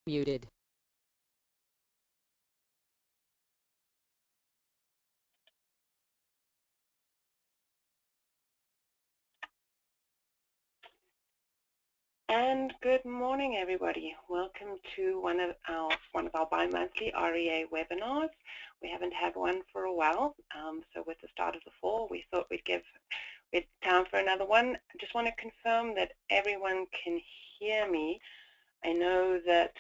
Muted. And good morning, everybody. Welcome to one of our bi-monthly REA webinars. We haven't had one for a while, so with the start of the fall, we thought we'd give it time for another one. I just want to confirm that everyone can hear me. I know that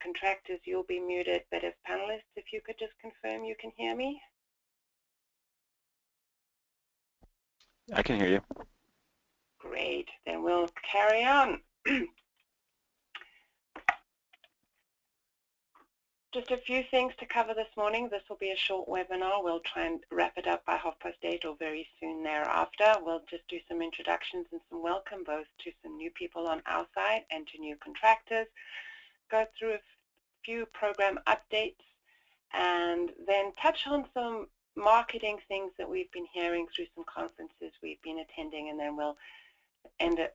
contractors, you'll be muted, but as panelists, if you could just confirm you can hear me. I can hear you. Great, then we'll carry on. Just a few things to cover this morning. This will be a short webinar. We'll try and wrap it up by 8:30 or very soon thereafter. We'll just do some introductions and some welcome, both to some new people on our side and to new contractors. Go through a few program updates and then touch on some marketing things that we've been hearing through some conferences we've been attending, and then we'll end it,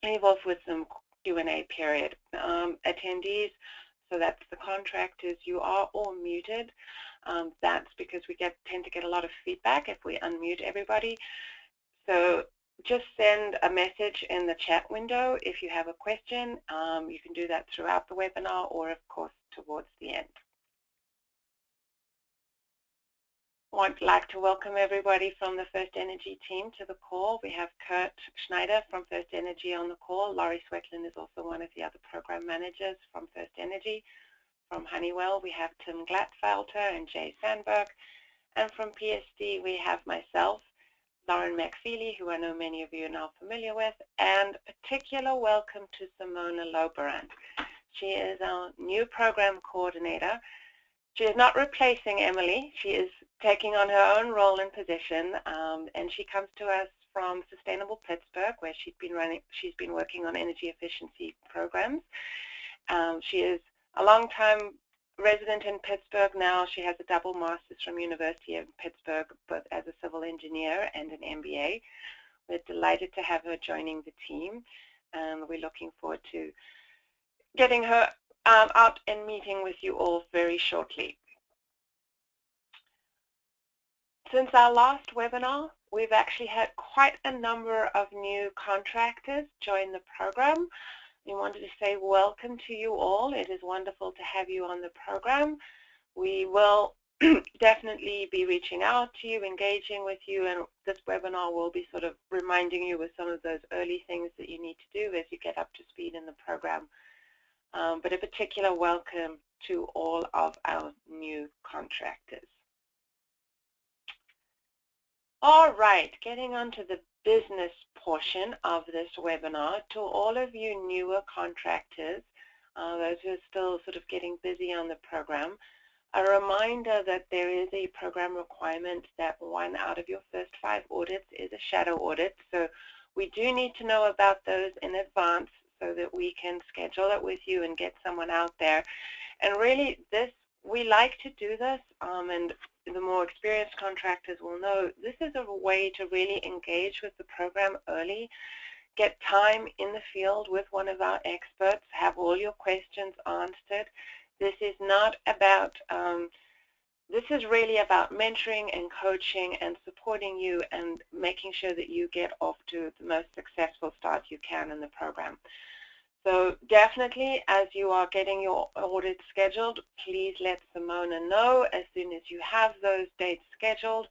leave off with some Q&A period. Attendees, so that's the contractors, you are all muted. That's because we tend to get a lot of feedback if we unmute everybody. So just send a message in the chat window if you have a question. You can do that throughout the webinar or, of course, towards the end. I'd like to welcome everybody from the First Energy team to the call. We have Kurt Schneider from First Energy on the call. Laurie Swetlin is also one of the other program managers from First Energy. From Honeywell, we have Tim Glatfelter and Jay Sandberg. And from PSD, we have myself, Lauren McFeely, who I know many of you are now familiar with, and a particular welcome to Simona Loberant. She is our new program coordinator. She is not replacing Emily. She is taking on her own role and position, and she comes to us from Sustainable Pittsburgh, where she's been working on energy efficiency programs. She is a long-time resident in Pittsburgh now. She has a double master's from University of Pittsburgh, both as a civil engineer and an MBA. We're delighted to have her joining the team, and we're looking forward to getting her out and meeting with you all very shortly. Since our last webinar, we've actually had quite a number of new contractors join the program. We wanted to say welcome to you all. It is wonderful to have you on the program. We will definitely be reaching out to you, engaging with you, and this webinar will be sort of reminding you of some of those early things that you need to do as you get up to speed in the program. But a particular welcome to all of our new contractors. All right, getting on to the business portion of this webinar. To all of you newer contractors, those who are still sort of getting busy on the program, a reminder that there is a program requirement that 1 out of your first 5 audits is a shadow audit. So we do need to know about those in advance so that we can schedule it with you and get someone out there. And really, we like to do this, and the more experienced contractors will know, this is a way to really engage with the program early, get time in the field with one of our experts, have all your questions answered. This is not about, this is really about mentoring and coaching and supporting you and making sure that you get off to the most successful start you can in the program. So definitely, as you are getting your audit scheduled, please let Simona know as soon as you have those dates scheduled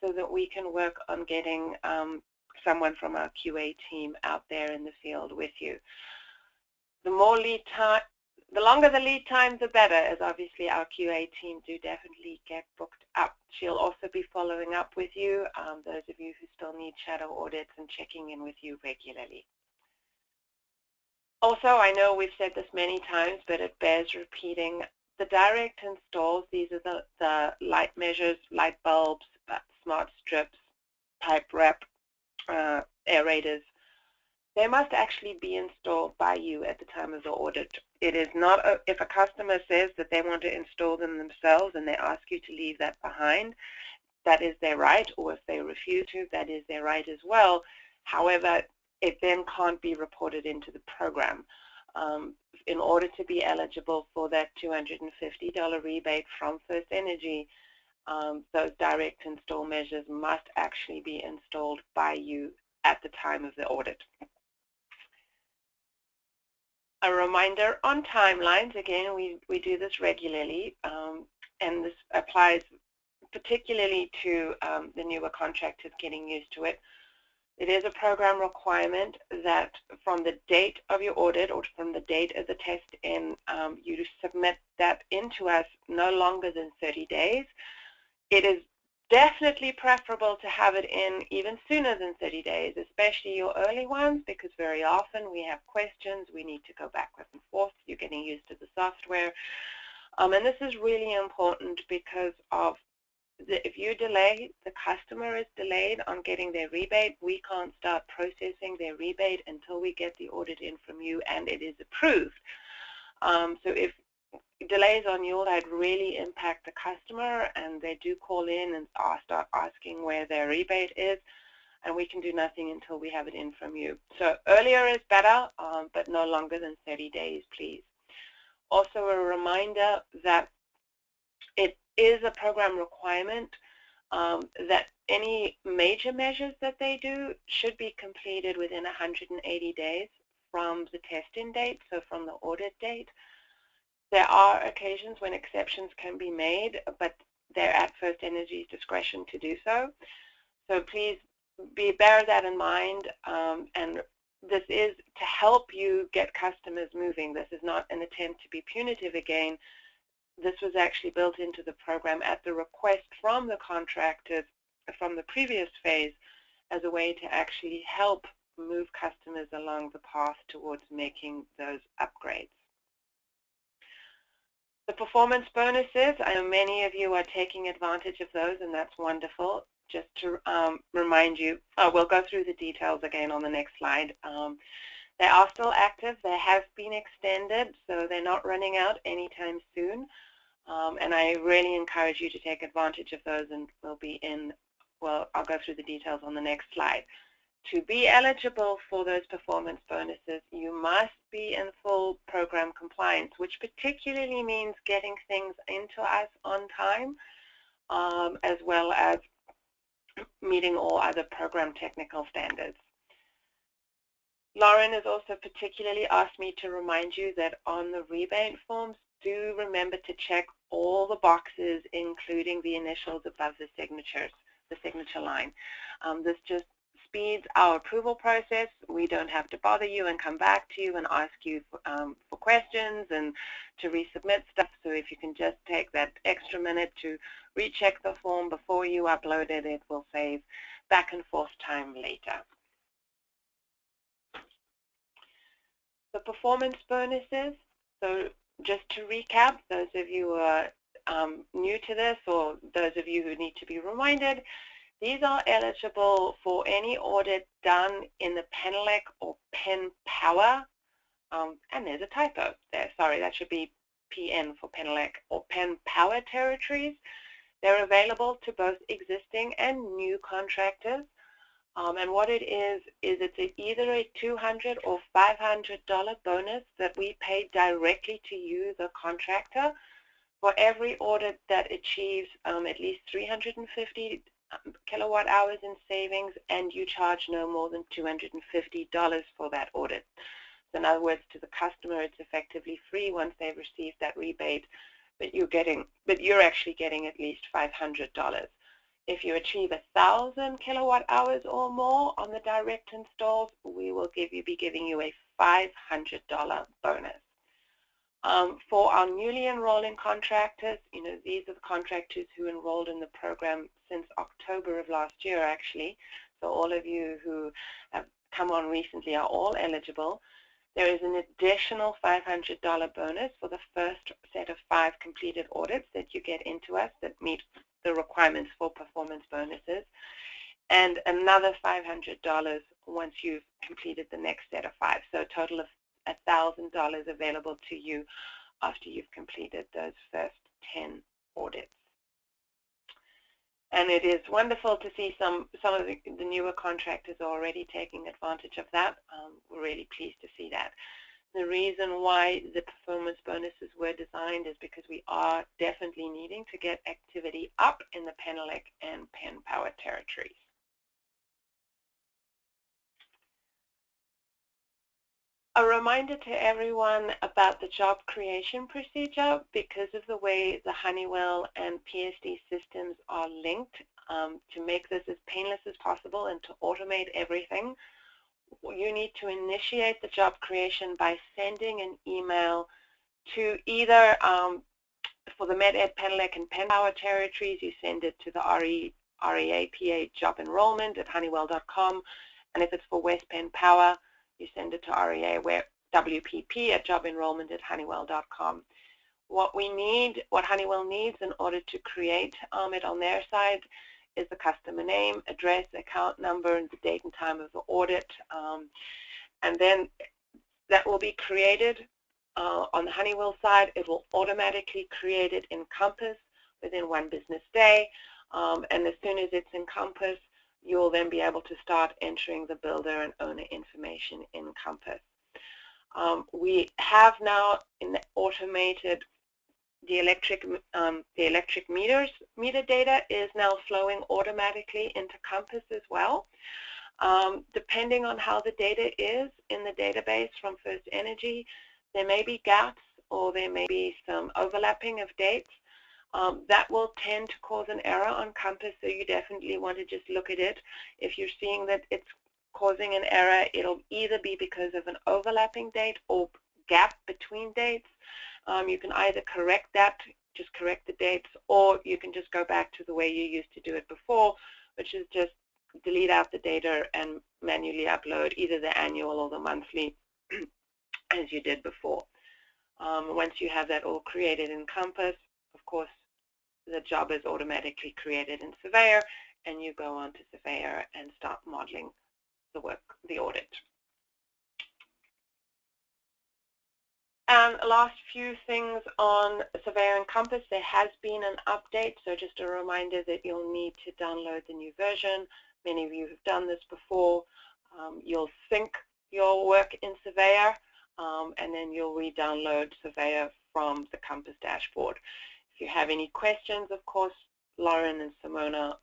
so that we can work on getting someone from our QA team out there in the field with you. The longer the lead time, the better, as obviously our QA team do definitely get booked up. She'll also be following up with you, those of you who still need shadow audits, and checking in with you regularly. Also, I know we've said this many times, but it bears repeating. The direct installs, these are the light measures, light bulbs, smart strips, pipe wrap, aerators. They must actually be installed by you at the time of the audit. It is not, if a customer says that they want to install them themselves and they ask you to leave that behind, that is their right, or if they refuse to, that is their right as well. However, it then can't be reported into the program. in order to be eligible for that $250 rebate from First Energy, those direct install measures must actually be installed by you at the time of the audit. A reminder on timelines, again, we do this regularly, and this applies particularly to the newer contractors getting used to it. It is a program requirement that from the date of your audit or from the date of the test in, you submit that into us no longer than 30 days. It is definitely preferable to have it in even sooner than 30 days, especially your early ones, because very often we have questions, we need to go backwards and forth, you're getting used to the software. And this is really important because of if you delay, the customer is delayed on getting their rebate. We can't start processing their rebate until we get the audit in from you and it is approved. So if delays on your side really impact the customer and they do call in and start asking where their rebate is, and we can do nothing until we have it in from you. So earlier is better, but no longer than 30 days, please. Also a reminder that it is a program requirement that any major measures that they do should be completed within 180 days from the testing date, so from the audit date. There are occasions when exceptions can be made, but they're at First Energy's discretion to do so. So please bear that in mind, and this is to help you get customers moving. This is not an attempt to be punitive again. This was actually built into the program at the request from the contractors from the previous phase as a way to actually help move customers along the path towards making those upgrades. The performance bonuses, I know many of you are taking advantage of those, and that's wonderful. Just to remind you, we'll go through the details again on the next slide. They are still active. They have been extended, so they're not running out anytime soon. And I really encourage you to take advantage of those, and we'll be in, well, I'll go through the details on the next slide. To be eligible for those performance bonuses, you must be in full program compliance, which particularly means getting things into us on time, as well as meeting all other program technical standards. Lauren has also particularly asked me to remind you that on the rebate forms, do remember to check all the boxes, including the initials above the signatures, the signature line. This just speeds our approval process. We don't have to bother you and come back to you and ask you for questions and to resubmit stuff. So if you can just take that extra minute to recheck the form before you upload it, it will save back and forth time later. The performance bonuses, so just to recap, those of you who are new to this or those of you who need to be reminded, these are eligible for any audit done in the Penelec or Penn Power, and there's a typo there, sorry, that should be PN for Penelec or Penn Power territories. They're available to both existing and new contractors. And what it is it's either a $200 or $500 bonus that we pay directly to you, the contractor, for every audit that achieves at least 350 kilowatt hours in savings, and you charge no more than $250 for that audit. So in other words, to the customer, it's effectively free once they've received that rebate, but you're actually getting at least $500. If you achieve 1,000 kilowatt hours or more on the direct installs, we will be giving you a $500 bonus. For our newly enrolling contractors, these are the contractors who enrolled in the program since October of last year, actually. So all of you who have come on recently are all eligible. There is an additional $500 bonus for the first set of 5 completed audits that you get into us that meet the requirements for performance bonuses, and another $500 once you've completed the next set of 5. So a total of $1,000 available to you after you've completed those first 10 audits. And it is wonderful to see some of the newer contractors already taking advantage of that. We're really pleased to see that. The reason why the performance bonuses were designed is because we are definitely needing to get activity up in the Penelec and Penn Power territories. A reminder to everyone about the job creation procedure. Because of the way the Honeywell and PSD systems are linked, to make this as painless as possible and to automate everything, you need to initiate the job creation by sending an email to either, for the MedEd, Penelec, and Penn Power territories, you send it to the REA PA job enrollment at honeywell.com, and if it's for West Penn Power, you send it to REA WPP at jobenrollment@honeywell.com. What Honeywell needs in order to create it on their side is the customer name, address, account number, and the date and time of the audit. And then that will be created on the Honeywell side. It will automatically create it in Compass within 1 business day. And as soon as it's in Compass, you'll then be able to start entering the builder and owner information in Compass. We have now automated the electric meter data is now flowing automatically into Compass as well. Depending on how the data is in the database from First Energy, there may be gaps or there may be some overlapping of dates. That will tend to cause an error on Compass, so you definitely want to just look at it. If you're seeing that it's causing an error, it'll either be because of an overlapping date or gap between dates. You can either correct that, just correct the dates, or you can just go back to the way you used to do it before, which is just delete out the data and manually upload either the annual or the monthly as you did before. Once you have that all created in Compass, of course, the job is automatically created in Surveyor, and you go on to Surveyor and start modeling the audit. And last few things on Surveyor and Compass, there has been an update, so just a reminder that you'll need to download the new version. Many of you have done this before. You'll sync your work in Surveyor, and then you'll re-download Surveyor from the Compass dashboard. If you have any questions, of course, Lauren and Simona,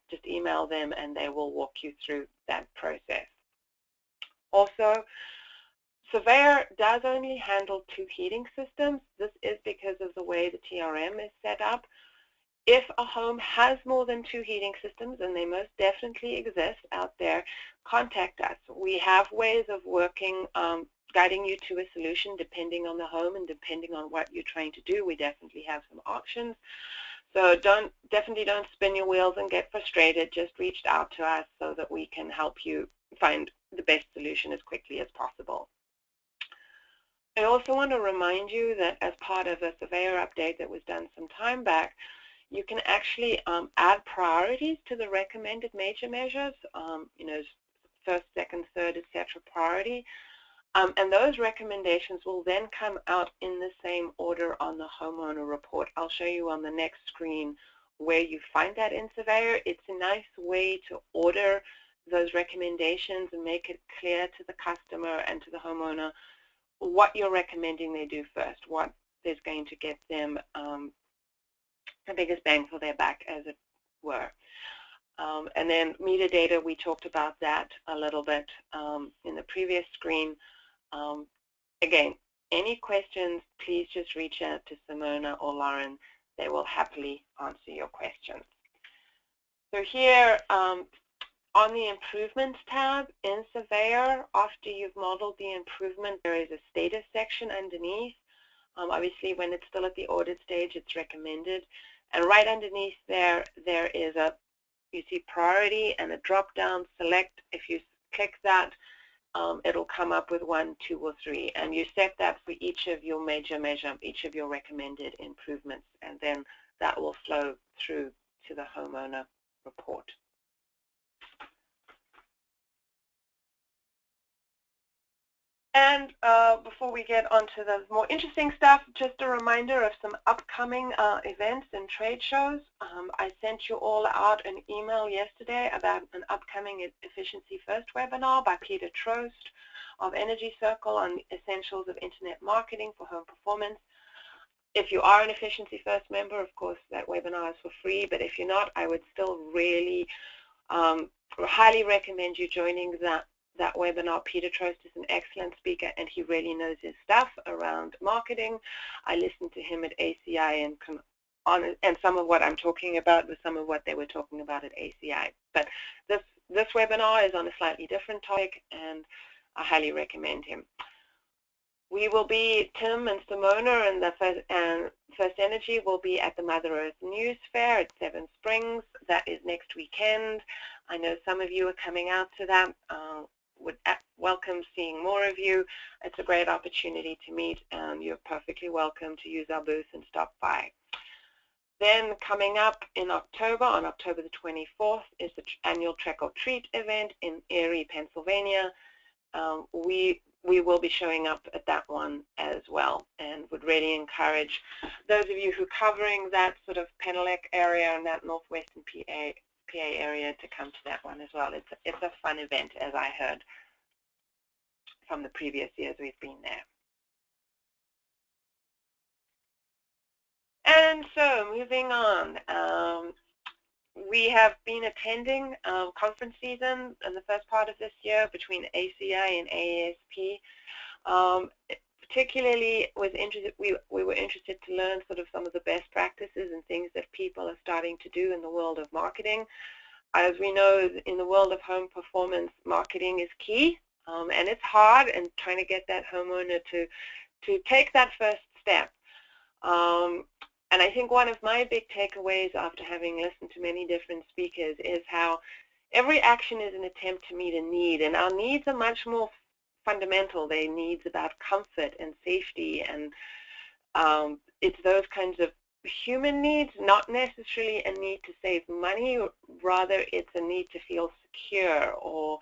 just email them and they will walk you through that process. Also, Surveyor does only handle 2 heating systems. This is because of the way the TRM is set up. If a home has more than 2 heating systems, and they most definitely exist out there, contact us. We have ways of working, guiding you to a solution depending on the home and depending on what you're trying to do. We definitely have some options. So definitely don't spin your wheels and get frustrated. Just reach out to us so that we can help you find the best solution as quickly as possible. I also want to remind you that as part of a Surveyor update that was done some time back, you can actually add priorities to the recommended major measures, first, second, third, etc. priority. And those recommendations will then come out in the same order on the homeowner report. I'll show you on the next screen where you find that in Surveyor. It's a nice way to order those recommendations and make it clear to the customer and to the homeowner what you're recommending they do first, what is going to get them the biggest bang for their buck, as it were. And then meter data, we talked about that a little bit in the previous screen. Again, any questions, please just reach out to Simona or Lauren. They will happily answer your questions. So here, on the Improvements tab in Surveyor, after you've modeled the improvement, there is a status section underneath. Obviously, when it's still at the audit stage, it's recommended. And right underneath there is you see priority and a drop-down select. If you click that, it'll come up with 1, 2, or 3. And you set that for each of your major measure, each of your recommended improvements. And then that will flow through to the homeowner report. And before we get onto the more interesting stuff, just a reminder of some upcoming events and trade shows. I sent you all out an email yesterday about an upcoming Efficiency First webinar by Peter Trost. of Energy Circle on Essentials of Internet Marketing for Home Performance. If you are an Efficiency First member, of course, that webinar is for free, but if you're not, I would still really highly recommend you joining that webinar. Peter Trost is an excellent speaker, and he really knows his stuff around marketing. I listened to him at ACI and some of what I'm talking about was some of what they were talking about at ACI. But this webinar is on a slightly different topic, and I highly recommend him. We will be, Tim and Simona and First Energy will be at the Mother Earth News Fair at Seven Springs. That is next weekend. I know some of you are coming out to that. Would welcome seeing more of you. It's a great opportunity to meet, and you're perfectly welcome to use our booth and stop by. Then coming up in October, on October the 24th, is the annual Trek or Treat event in REA, Pennsylvania. We will be showing up at that one as well, and would really encourage those of you who are covering that sort of Penelec area and that northwestern PA area to come to that one as well. It's a fun event, as I heard from the previous years we've been there. And so moving on, we have been attending conference season in the first part of this year between ACI and AASP. Particularly we were interested to learn sort of some of the best practices and things that people are starting to do in the world of marketing. As we know, in the world of home performance, marketing is key, and it's hard, and trying to get that homeowner to take that first step. And I think one of my big takeaways after having listened to many different speakers is how every action is an attempt to meet a need, and our needs are much more fundamental. They're needs about comfort and safety, and it's those kinds of human needs, not necessarily a need to save money, rather it's a need to feel secure or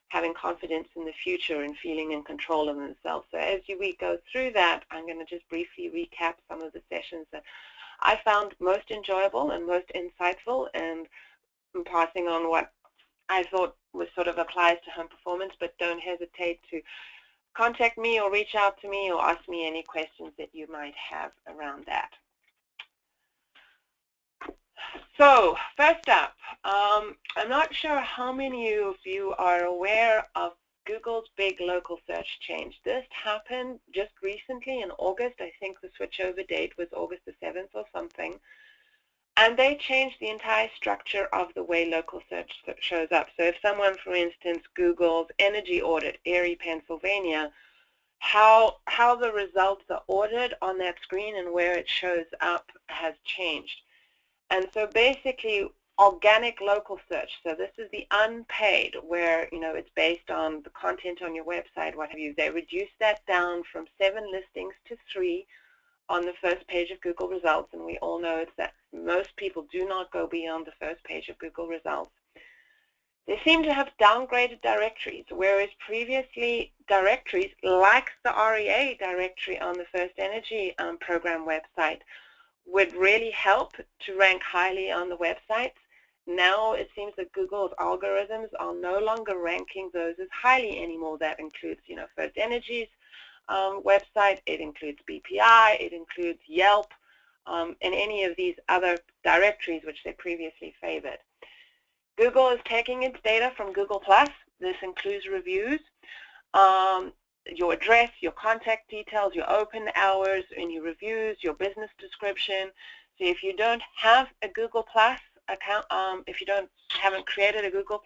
having confidence in the future and feeling in control of themselves. So as we go through that, I'm going to just briefly recap some of the sessions that I found most enjoyable and most insightful, and I'm passing on what I thought was sort of applies to home performance, but don't hesitate to contact me or reach out to me or ask me any questions that you might have around that. So first up, I'm not sure how many of you are aware of Google's big local search change. This happened just recently in August. I think the switchover date was August the 7th or something. And they changed the entire structure of the way local search shows up. So if someone, for instance, Googles energy audit, Erie, Pennsylvania, how the results are ordered on that screen and where it shows up has changed. And so basically, organic local search, so this is the unpaid, where it's based on the content on your website, what have you. They reduced that down from 7 listings to 3 on the first page of Google results, and we all know that most people do not go beyond the first page of Google results. They seem to have downgraded directories, whereas previously directories like the REA directory on the First Energy program website would really help to rank highly on the websites. Now it seems that Google's algorithms are no longer ranking those as highly anymore. That includes, First Energy's website, it includes BPI, it includes Yelp, and any of these other directories which they previously favored. Google is taking its data from Google+. This includes reviews, your address, your contact details, your open hours, any reviews, your business description. So if you don't have a Google+ account, if you haven't created a Google+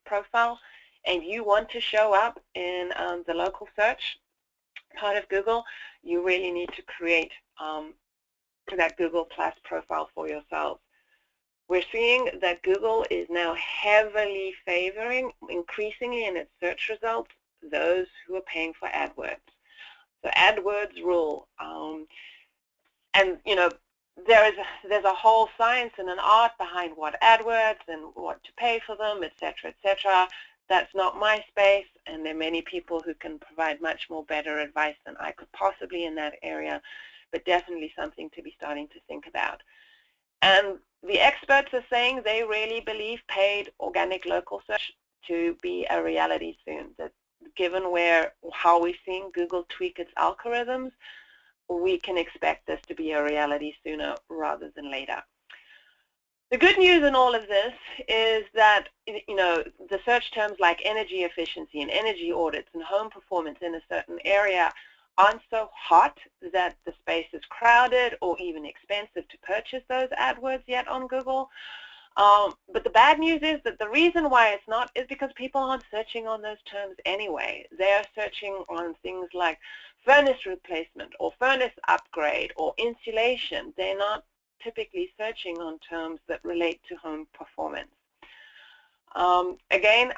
profile and you want to show up in the local search part of Google, you really need to create that Google+ profile for yourself. We're seeing that Google is now heavily favoring, increasingly in its search results, those who are paying for AdWords. So AdWords rule, and there's a whole science and an art behind what AdWords and what to pay for them, etc., etc. That's not my space, and there are many people who can provide much more better advice than I could possibly in that area, but definitely something to be starting to think about. And the experts are saying they really believe paid organic local search to be a reality soon, that given how we're seeing Google tweak its algorithms, we can expect this to be a reality sooner rather than later. The good news in all of this is that, the search terms like energy efficiency and energy audits and home performance in a certain area aren't so hot that the space is crowded or even expensive to purchase those AdWords yet on Google. But the bad news is that the reason why it's not is because people aren't searching on those terms anyway. They are searching on things like furnace replacement or furnace upgrade or insulation. They're not typically searching on terms that relate to home performance. Again,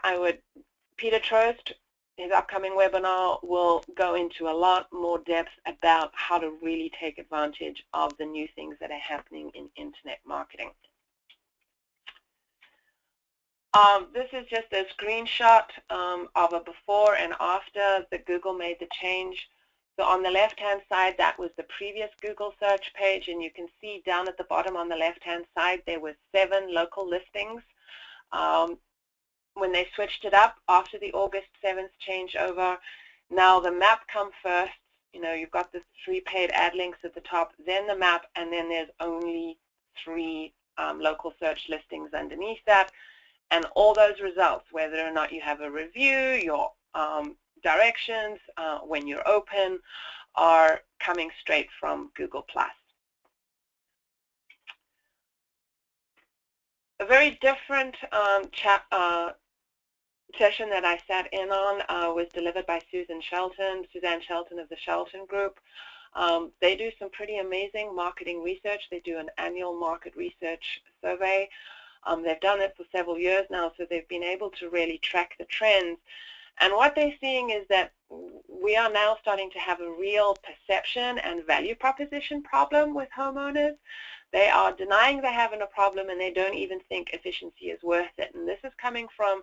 Peter Trost, his upcoming webinar, will go into a lot more depth about how to really take advantage of the new things that are happening in internet marketing. This is just a screenshot of a before and after that Google made the change. So on the left-hand side, that was the previous Google search page, and you can see down at the bottom on the left-hand side, there were 7 local listings. When they switched it up after the August 7th changeover, now the map comes first. You've got the 3 paid ad links at the top, then the map, and then there's only 3 local search listings underneath that. And all those results, whether or not you have a review, your directions, when you're open, are coming straight from Google+. A very different session that I sat in on was delivered by Suzanne Shelton of the Shelton Group. They do some pretty amazing marketing research. They do an annual market research survey. They've done it for several years now, so they've been able to really track the trends. And what they're seeing is that we are now starting to have a real perception and value proposition problem with homeowners. They are denying they're having a problem, and they don't even think efficiency is worth it. And this is coming from,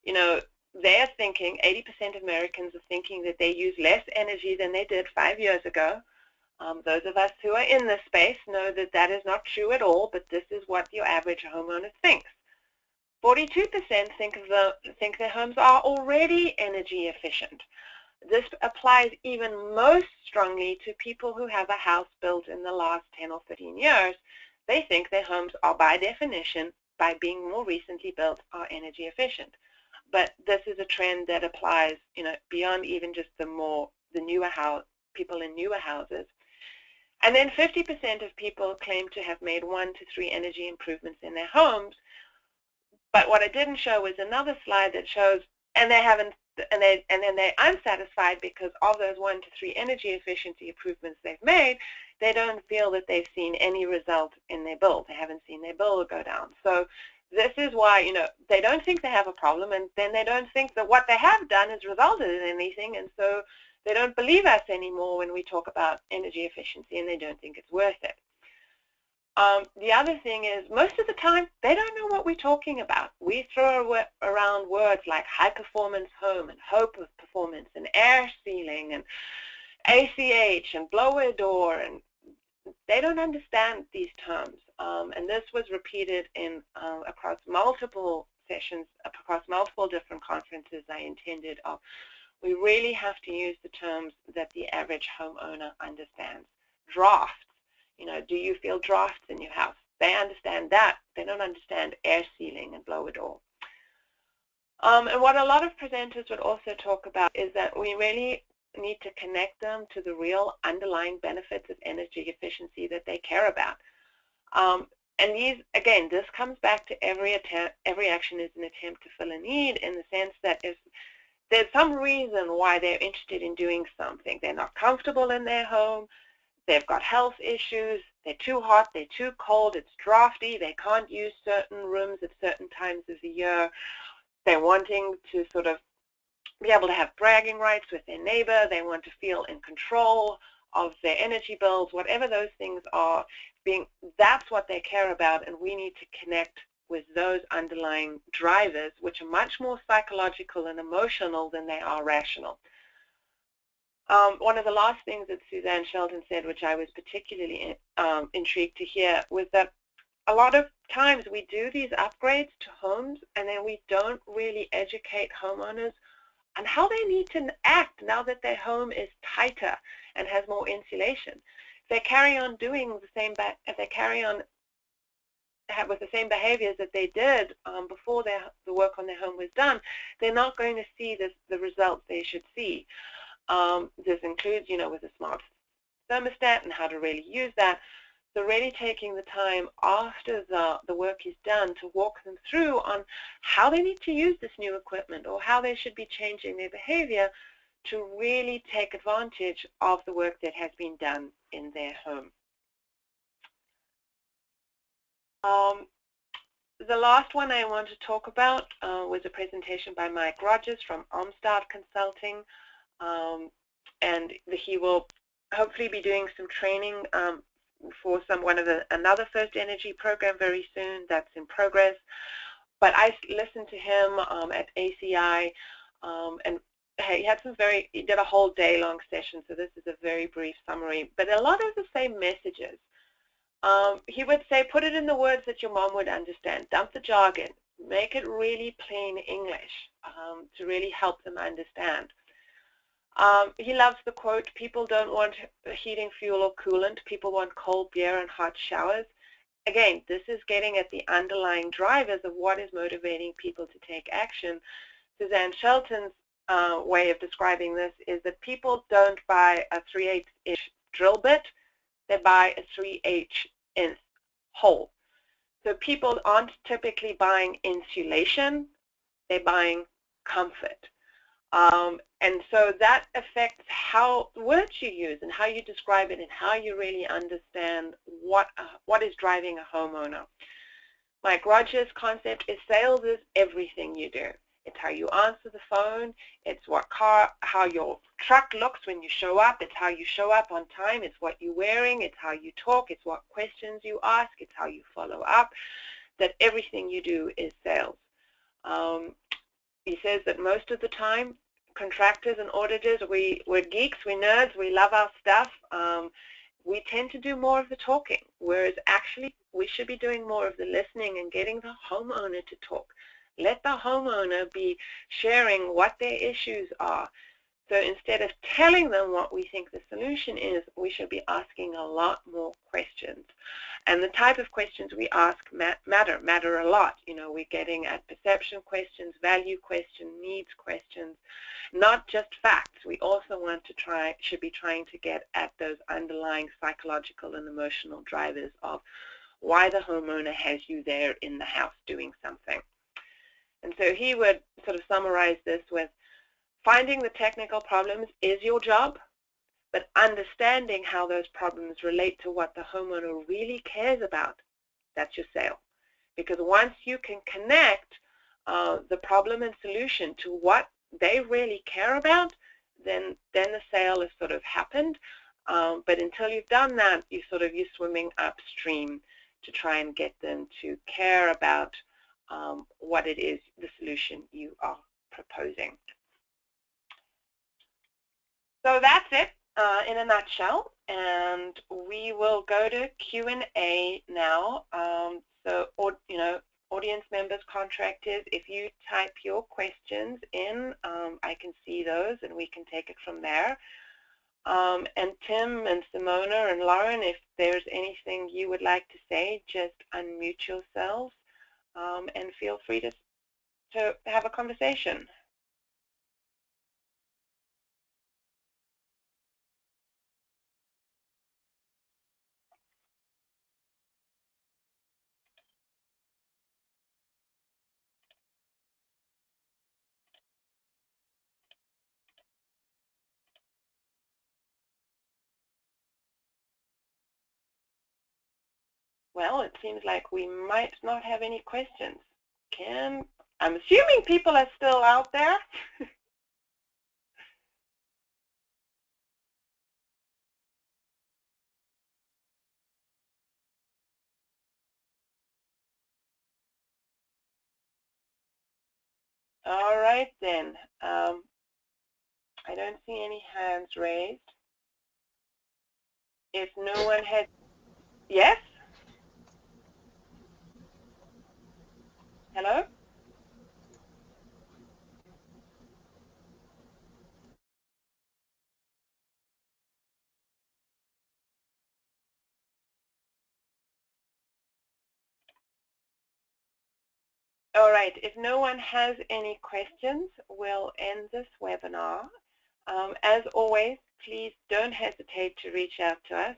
they're thinking, 80% of Americans are thinking that they use less energy than they did 5 years ago. Those of us who are in this space know that that is not true at all, but this is what your average homeowner thinks. 42% think their homes are already energy efficient. This applies even most strongly to people who have a house built in the last 10 or 15 years. They think their homes are, by definition, by being more recently built, are energy efficient. But this is a trend that applies, beyond even just the newer people in newer houses. And then 50% of people claim to have made 1 to 3 energy improvements in their homes. But what I didn't show was another slide that shows, and then they're unsatisfied because of those 1 to 3 energy efficiency improvements they've made. They don't feel that they've seen any result in their bill. They haven't seen their bill go down. So this is why, they don't think they have a problem, and then they don't think that what they have done has resulted in anything, and so they don't believe us anymore when we talk about energy efficiency, and they don't think it's worth it. The other thing is, most of the time, they don't know what we're talking about. We throw around words like high-performance home and hope of performance and air sealing and ACH and blower door, and they don't understand these terms. And this was repeated across multiple sessions, across multiple different conferences I attended. We really have to use the terms that the average homeowner understands. Drafts. Do you feel drafts in your house? They understand that. They don't understand air sealing and blower door. And what a lot of presenters would also talk about is that we really need to connect them to the real underlying benefits of energy efficiency that they care about. And these, again, this comes back to every action is an attempt to fill a need, in the sense that if there's some reason why they're interested in doing something, they're not comfortable in their home, they've got health issues, they're too hot, they're too cold, it's drafty, they can't use certain rooms at certain times of the year, they're wanting to sort of be able to have bragging rights with their neighbor, they want to feel in control of their energy bills, whatever those things are, that's what they care about, and we need to connect with those underlying drivers, which are much more psychological and emotional than they are rational. One of the last things that Suzanne Shelton said, which I was particularly intrigued to hear, was that a lot of times we do these upgrades to homes, and then we don't really educate homeowners and how they need to act now that their home is tighter and has more insulation. If they carry on doing the same, if they carry on with the same behaviors that they did before the work on their home was done, they're not going to see the results they should see. This includes, with a smart thermostat and how to really use that. So really taking the time after the work is done to walk them through on how they need to use this new equipment or how they should be changing their behavior to really take advantage of the work that has been done in their home. The last one I want to talk about was a presentation by Mike Rogers from Armstad Consulting, and he will hopefully be doing some training for another First Energy program very soon. That's in progress. But I listened to him at ACI, and he did a whole day-long session, so this is a very brief summary, but a lot of the same messages. He would say, put it in the words that your mom would understand. Dump the jargon. Make it really plain English to really help them understand. He loves the quote, people don't want heating fuel or coolant. People want cold beer and hot showers. Again, this is getting at the underlying drivers of what is motivating people to take action. Suzanne Shelton's way of describing this is that people don't buy a 3/8-inch drill bit. They buy a 3/8-inch hole. So people aren't typically buying insulation, they're buying comfort. And so that affects how words you use and how you describe it and how you really understand what is driving a homeowner. Mike Rogers' concept is sales is everything you do. It's how you answer the phone. It's how your truck looks when you show up. It's how you show up on time. It's what you're wearing. It's how you talk. It's what questions you ask. It's how you follow up. That everything you do is sales. He says that most of the time, contractors and auditors, we're geeks, we're nerds, we love our stuff. We tend to do more of the talking, whereas actually we should be doing more of the listening and getting the homeowner to talk. Let the homeowner be sharing what their issues are. So instead of telling them what we think the solution is, we should be asking a lot more questions. And the type of questions we ask matter a lot. We're getting at perception questions, value questions, needs questions, not just facts. We also should be trying to get at those underlying psychological and emotional drivers of why the homeowner has you there in the house doing something. And so he would sort of summarize this with, finding the technical problems is your job, but understanding how those problems relate to what the homeowner really cares about, that's your sale. Because once you can connect the problem and solution to what they really care about, then the sale has sort of happened. But until you've done that, you're swimming upstream to try and get them to care about what it is, the solution you are proposing. So that's it in a nutshell, and we will go to Q&A now. Audience members, contractors, if you type your questions in, I can see those and we can take it from there. And Tim and Simona and Lauren, if there's anything you would like to say, just unmute yourselves and feel free to have a conversation. Well, it seems like we might not have any questions. I'm assuming people are still out there. All right, then. I don't see any hands raised. If no one has, yes? Hello? All right, if no one has any questions, we'll end this webinar. As always, please don't hesitate to reach out to us.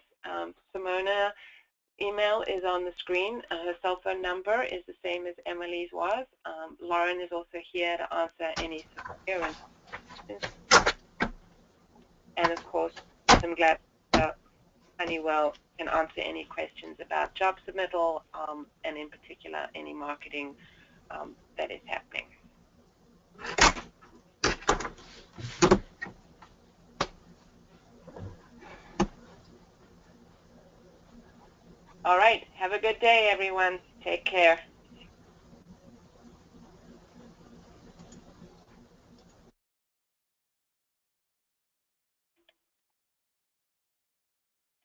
Simona's email is on the screen. Her cell phone number is the same as Emily's was. Lauren is also here to answer any questions. And of course, I'm glad Honeywell can answer any questions about job submittal and in particular any marketing that is happening. All right, have a good day, everyone. Take care.